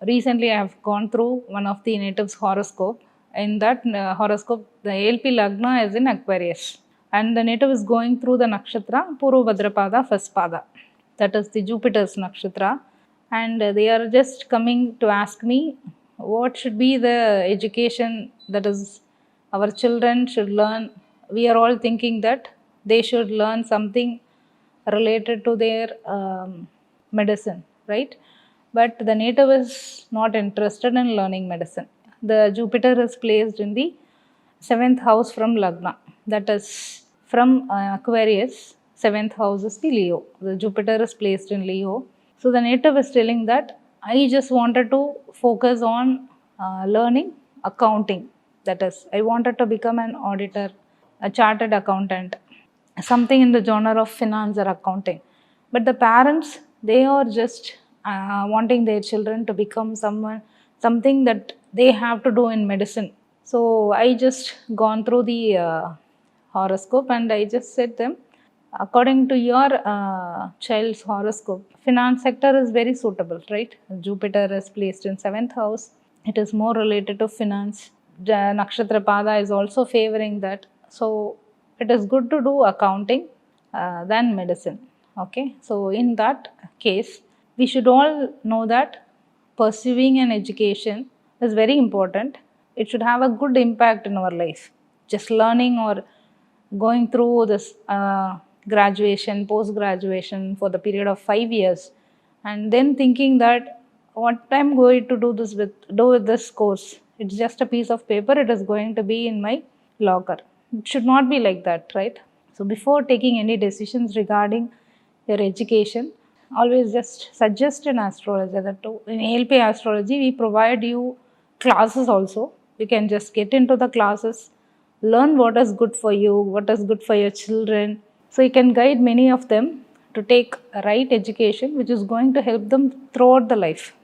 recently I have gone through one of the natives' horoscope. In that horoscope, the ALP Lagna is in Aquarius, and the native is going through the nakshatra Purva Bhadrapada first pada. That is the Jupiter's nakshatra, and they are just coming to ask me what should be the education that is our children should learn. We are all thinking that they should learn something related to their medicine, right? But the native is not interested in learning medicine. The Jupiter is placed in the seventh house from Lagna, that is from Aquarius. Seventh house is the Leo. The Jupiter is placed in Leo. So the native is telling that I just wanted to focus on learning accounting. That is, I wanted to become an auditor, a chartered accountant, something in the genre of finance or accounting. But the parents, they are just wanting their children to become something that they have to do in medicine. So I just gone through the horoscope and I just said them, according to your child's horoscope, finance sector is very suitable, right? Jupiter is placed in seventh house. It is more related to finance. The nakshatra pada is also favoring that. So it is good to do accounting than medicine. Okay, so in that case, we should all know that pursuing an education is very important. It should have a good impact in our life. Just learning or going through this graduation, post graduation for the period of 5 years, and then thinking that what I'm going to do with this course. It's just a piece of paper. It is going to be in my locker. It should not be like that, right? So before taking any decisions regarding your education, always just suggest an astrologer that in ALP astrology we provide you classes also. You can just get into the classes, learn what is good for you, what is good for your children. So you can guide many of them to take a right education which is going to help them throughout the life.